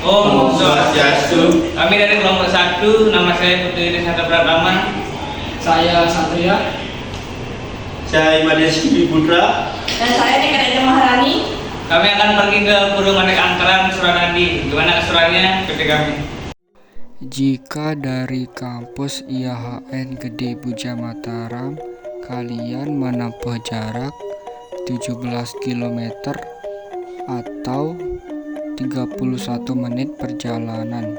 Om Swastiastu. Kami dari kelompok 1, nama saya Putri Risata Pratama. Saya Satria. Saya Imadeski Putra. Dan saya Nika Maharani. Kami akan pergi ke Pura Manik Angkeran, Suranadi. Gimana keseruannya? Ikuti kami. Jika dari kampus IAHN Gede Buja Mataram, kalian menempuh jarak 17 km atau 31 menit perjalanan.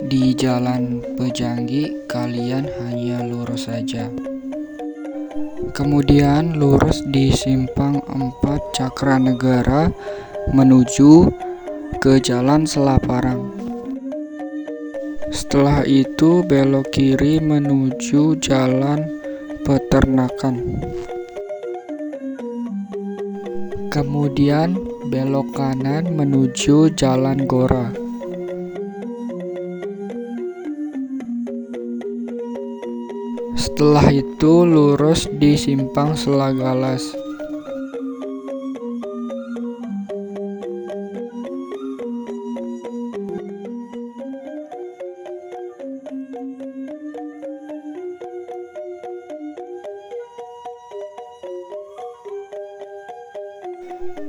Di Jalan Pejanggi, kalian hanya lurus saja. Kemudian lurus di Simpang 4 Cakranegara menuju ke Jalan Selaparang. Setelah itu belok kiri menuju Jalan Peternakan. Kemudian belok kanan menuju Jalan Gora. Setelah itu lurus di Simpang Selagalas.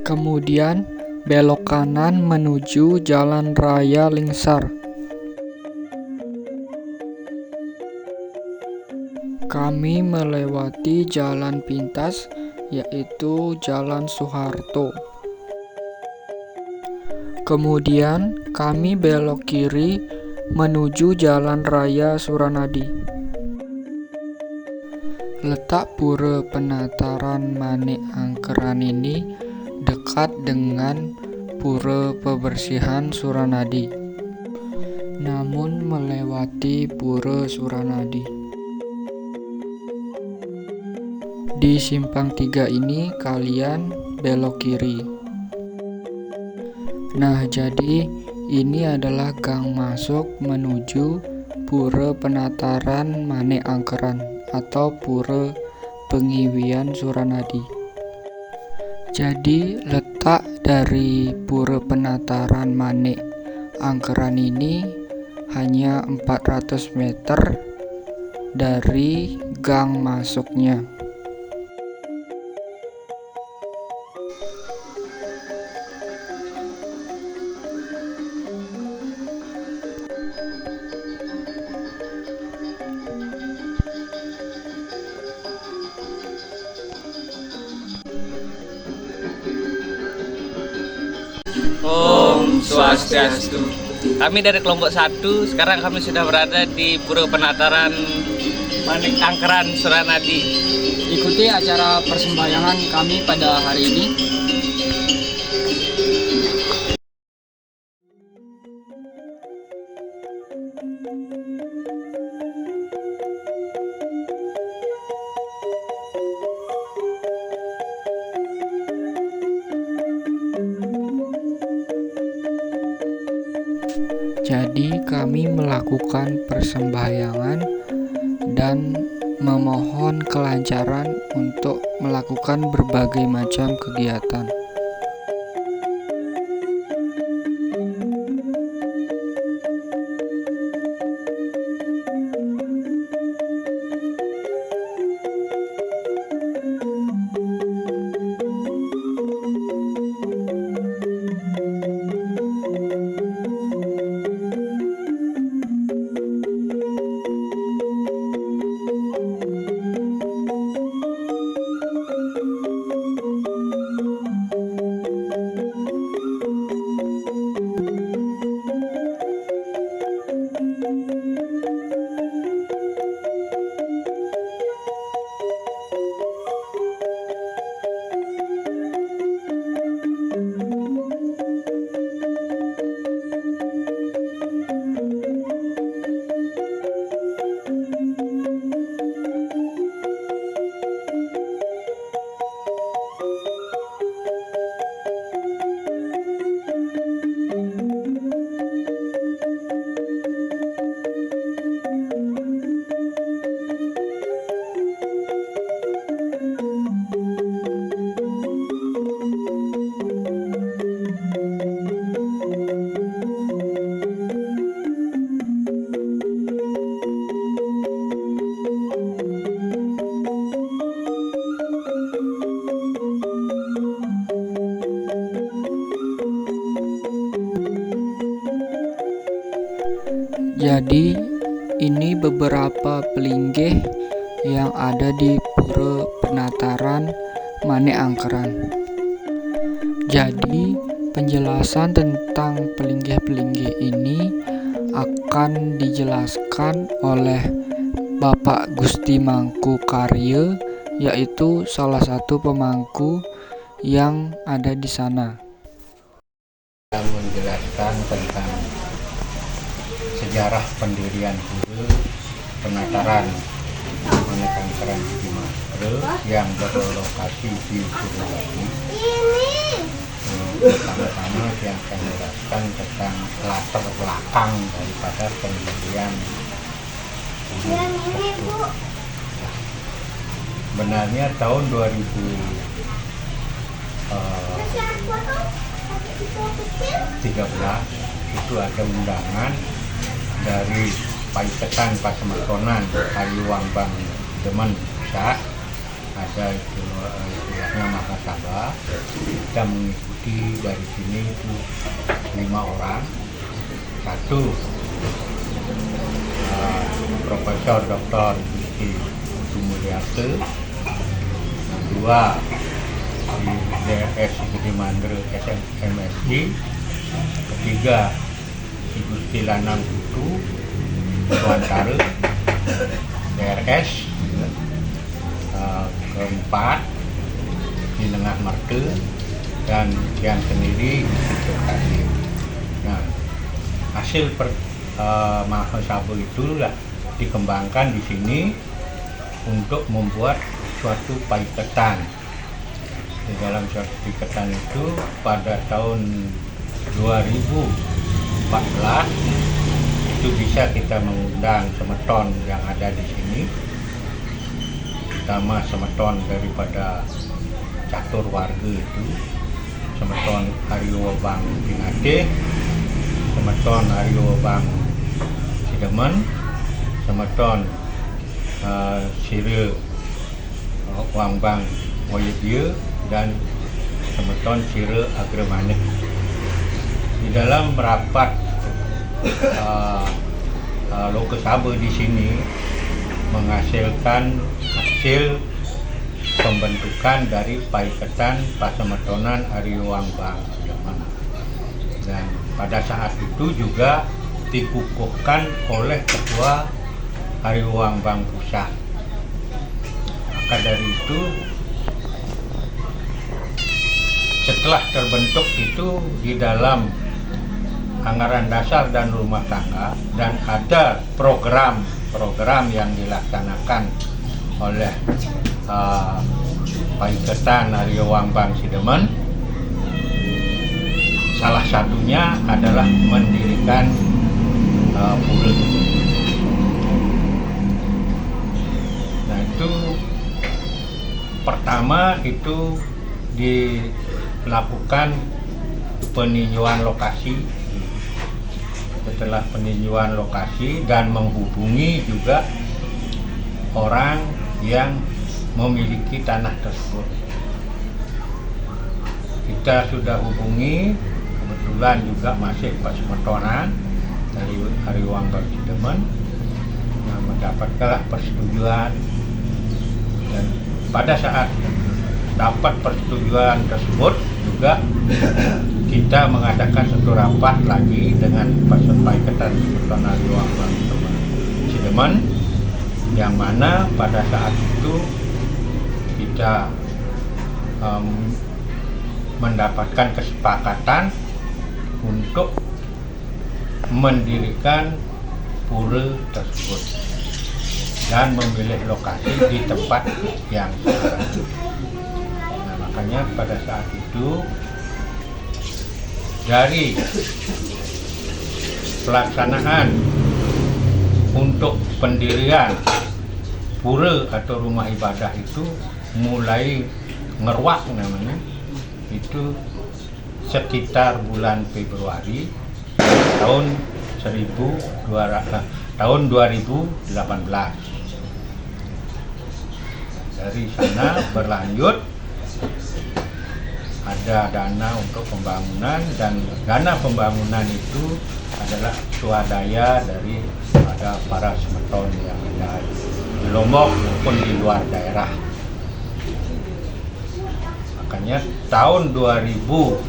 Kemudian belok kanan menuju Jalan Raya Lingsar. Kami melewati jalan pintas, yaitu Jalan Soeharto. Kemudian kami belok kiri menuju Jalan Raya Suranadi. Letak Pura Penataran Manik Angkeran ini dekat dengan Pura Pebersihan Suranadi, namun melewati Pura Suranadi. Di Simpang 3 ini kalian belok kiri. Nah, jadi ini adalah gang masuk menuju Pura Penataran Manik Angkeran atau Pura Pengiwian Suranadi. Jadi letak dari Pura Penataran Manik Angkeran ini hanya 400 meter dari gang masuknya. Om Swastiastu. Kami dari kelompok 1, sekarang kami sudah berada di Pura Penataran Manik Angkeran, Suranadi. Ikuti acara persembahyangan kami pada hari ini. Jadi kami melakukan persembahyangan dan memohon kelancaran untuk melakukan berbagai macam kegiatan. Jadi ini beberapa pelinggih yang ada di Pura Penataran Manik Angkeran. Jadi penjelasan tentang pelinggih-pelinggih ini akan dijelaskan oleh Bapak Gusti Mangku Karya, yaitu salah satu pemangku yang ada di sana. Menjelaskan tentang sejarah pendirian Pura Penataran Manik Angkeran di Matre yang berlokasi di Purwodadi. Pertama-tama yang akan menjelaskan tentang latar belakang daripada pendirian Pura tersebut. Benarnya tahun 2013 itu ada undangan dari Paiketan Pasematonan Ariwangbang Demen Pusat, ada istilahnya Mahasabah. Kita mengikuti dari sini itu 5 orang. Satu, Profesor Dr. Gusti Mulyate. Dua, di DRS Gede Mandre MSD. Ketiga, di Gusti Lanang Putu Tuantara DRS. Keempat, di Lengah Marte, dan yang sendiri di Turkadi. Nah, hasil Mahasabah itulah dikembangkan di sini untuk membuat suatu paiketan. Di dalam suatu paiketan itu pada tahun 2014 itu bisa kita mengundang semeton yang ada di sini, pertama semeton daripada catur warga itu, semeton Ariwabang Pingade, semeton Ariwabang Sidemen, semeton Sire Wangbang Moyedia, dan semeton Sire Agremanik. Di dalam rapat Lokasabah di sini menghasilkan hasil pembentukan dari Paiketan Pasematonan Ariwangbang Demen. Dan pada saat itu juga dikukuhkan oleh Ketua Ariwangbang Pusat. Maka dari itu, setelah terbentuk itu di dalam anggaran dasar dan rumah tangga, dan ada program yang dilaksanakan oleh Paiketan Ariwangbang Sidemen. Salah satunya adalah mendirikan pura. Nah, itu pertama itu dilakukan peninjauan lokasi. Setelah peninjauan lokasi dan menghubungi juga orang yang memiliki tanah tersebut, kita sudah hubungi, kebetulan juga masih Pasematonan dari Ariwangbang Sidemen. Nah, mendapatkanlah persetujuan, dan pada saat dapat persetujuan tersebut juga kita mengadakan satu rapat lagi dengan Paiketan Pasematonan Ariwangbang Sidemen, yang mana pada saat itu kita mendapatkan kesepakatan untuk mendirikan pura tersebut dan memilih lokasi di tempat yang sekarang. Nah, makanya pada saat itu dari pelaksanaan untuk pendirian pura atau rumah ibadah itu mulai ngeruak namanya, itu sekitar bulan Februari tahun 2018. Dari sana berlanjut ada dana untuk pembangunan, dan dana pembangunan itu adalah swadaya dari para semeton yang ada di Lombok maupun di luar daerah. Makanya tahun 2020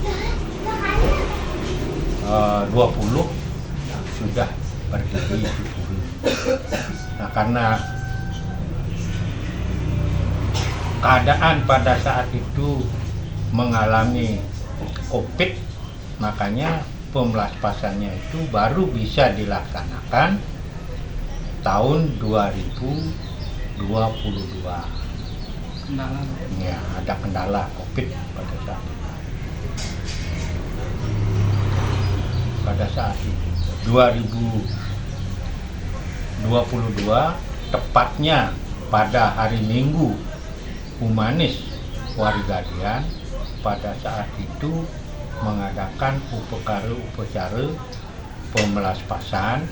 sudah berdiri di Pura. Nah, karena keadaan pada saat itu mengalami COVID, makanya pemelaspasannya itu baru bisa dilaksanakan tahun 2022. Kendala. Ya, ada kendala COVID pada saat itu. Pada saat itu 2022, tepatnya pada hari Minggu Humanis Warigadian, pada saat itu mengadakan upacara pemelaspasan,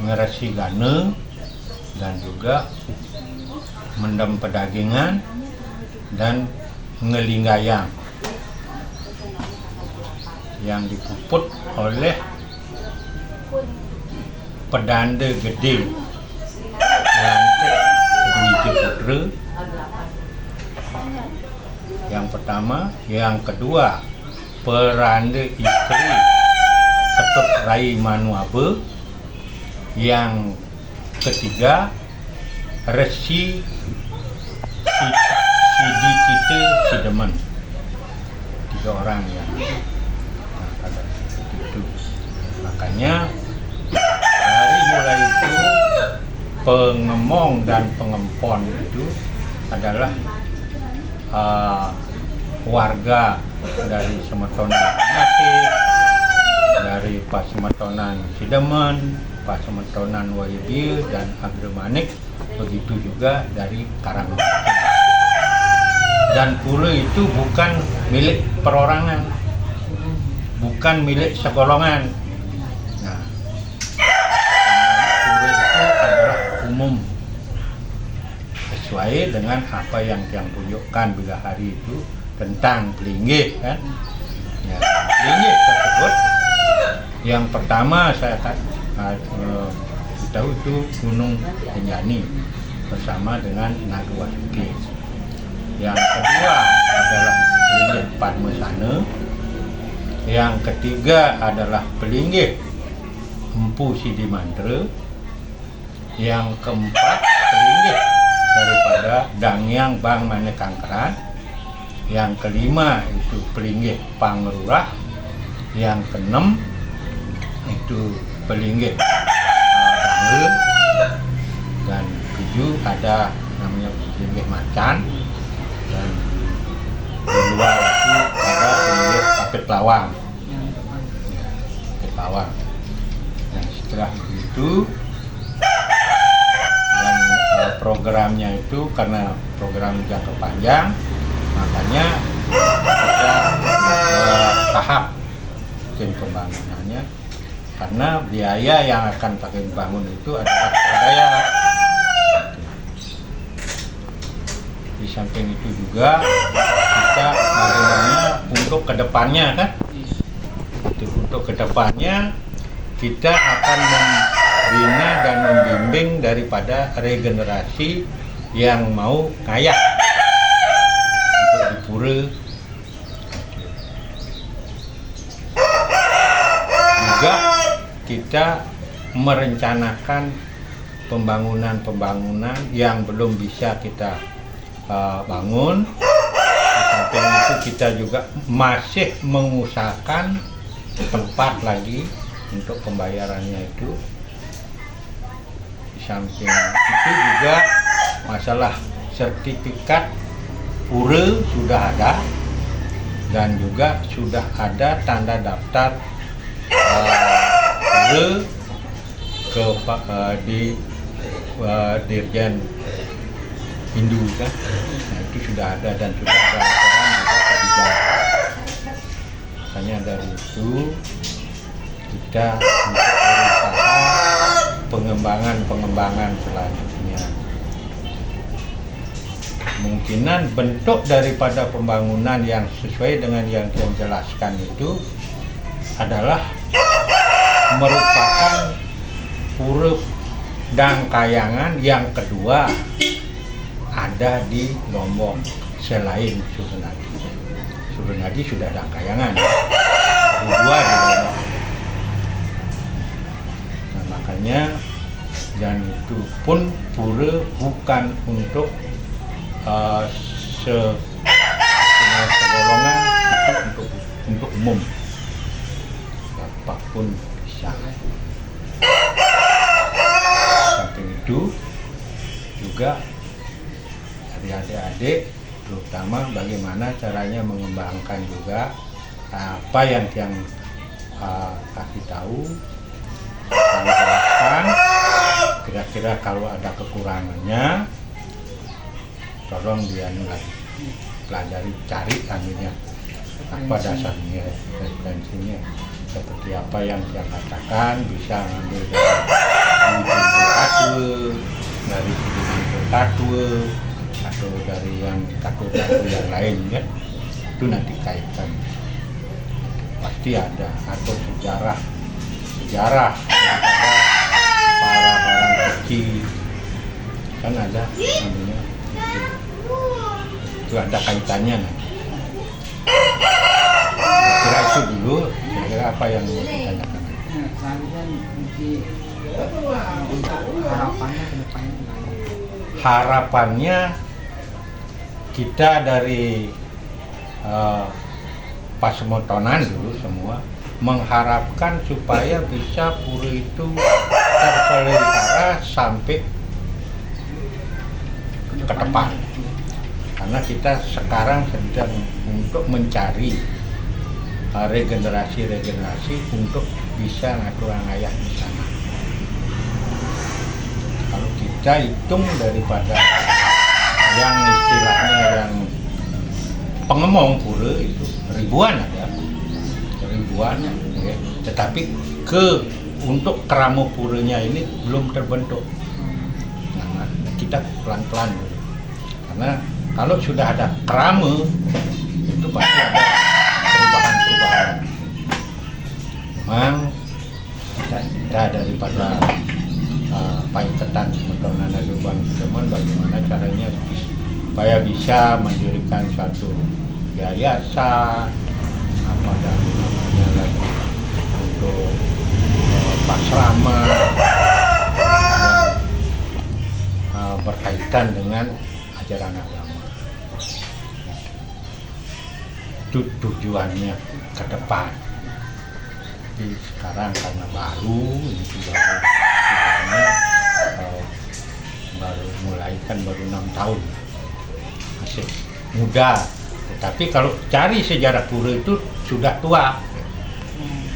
ngeresi gane, dan juga mendem pedagingan dan ngelinggayang yang dipuput oleh pedanda gede Wiji Putra. Yang pertama, yang kedua peranda istri Ketut Rai Manuabe, yang ketiga Resi Sidi Cite Sidemen. 3 orang yang pada itu. Makanya dari mulai itu pengemong dan pengempon itu adalah warga dari Semetonan Nasib, dari Pasemetonan Sidemen, Pasemetonan Wahyudi dan Agremanik, begitu juga dari Karangbatin. Dan pura itu bukan milik perorangan, bukan milik segolongan. Nah, pura itu adalah umum, sesuai dengan apa yang tunjukkan bila hari itu tentang Pelinggih, kan? Ya, Pelinggih tersebut yang pertama saya tahu itu Gunung Rinjani bersama dengan Naga Wasuki. Yang kedua adalah Pelinggih Padmasana. Yang ketiga adalah Pelinggih Empu Sidi Mantra. Yang keempat Pelinggih daripada Dangyang Bang Manik Angkeran. Yang kelima itu Pelinggih Pangrurah. Yang keenam itu Pelinggih Bangel. Dan 7 ada namanya Pelinggih Macan. Dan di luar itu ada Pelinggih Kapit Lawang. Kapit Lawang. Nah, setelah itu dan programnya itu karena program jangka panjang, makanya kita tahap tim pembangunannya, karena biaya yang akan pakai bangun itu adalah swadaya. Di samping itu juga kita bagaimana untuk kedepannya, kan? Untuk kedepannya kita akan membina dan membimbing daripada regenerasi yang mau kaya untuk di pura. Juga kita merencanakan pembangunan yang belum bisa kita bangun. Di samping itu kita juga masih mengusahakan tempat lagi untuk pembayarannya itu. Di samping itu juga masalah sertifikat pura sudah ada, dan juga sudah ada tanda daftar pura di Dirjen Hindu, kan? Nah, itu sudah ada dan sudah ada laporan juga ke Bijak. Makanya dari itu kita untuk berusaha pengembangan selanjutnya. kemungkinan bentuk daripada pembangunan yang sesuai dengan yang saya jelaskan itu adalah merupakan pura Dangkayangan yang kedua ada di Lombok selain Surenadi. Surenadi sudah Dangkayangan, dua di Lombok. Nah, makanya dan itu pun pura bukan untuk segolongan, itu untuk umum, apapun bisa. Samping itu juga dari adik-adik, terutama bagaimana caranya mengembangkan juga apa yang kasih tahu, kami jelaskan. Kira-kira kalau ada kekurangannya, tolong dia lagi pelajari, cari anunya apa dasarnya, referensinya seperti apa yang saya katakan, bisa ngambil dari sudut tatwa atau dari yang tatwa yang lain ya, itu nanti kaitan pasti ada, atau sejarah daripada para barang kecil kan ada namanya itu ada kaitannya nanti. Kira itu dulu, kira apa yang mau ditanyakan? Selanjutnya mungkin untuk harapannya ke depannya gimana? Harapannya kita dari Pasemotonan dulu semua mengharapkan supaya bisa pura itu terpelihara sampai ke depan, karena kita sekarang sedang untuk mencari regenerasi untuk bisa ngatur ayah di sana. Kalau kita hitung daripada yang istilahnya yang pengemong pura itu ribuan ada, ya. Tetapi untuk keramo puranya ini belum terbentuk. Nah, kita pelan-pelan dulu. Karena kalau sudah ada kerama itu pasti ada perubahan. Memang kita daripada Paiketan Semotonan Lubang Teman bagaimana caranya supaya bisa mendirikan suatu yayasan apa dan namanya lagi untuk pasrama yang berkaitan dengan ajaran agama. Itu tujuannya ke depan. Jadi sekarang karena baru baru mulai kan baru 6 tahun, masih muda. Tetapi kalau cari sejarah pura itu sudah tua,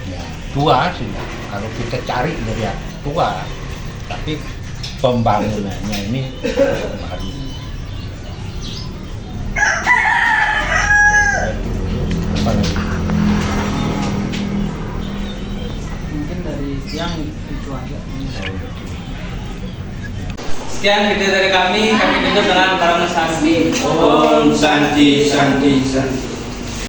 ya tua sudah. Kalau kita cari dari tua, tapi pembangunannya ini baru. Apa lagi? Mungkin dari siang itu aja. Sekian video dari kami tutup dengan Karana Santi. Om Santi Santi Santi.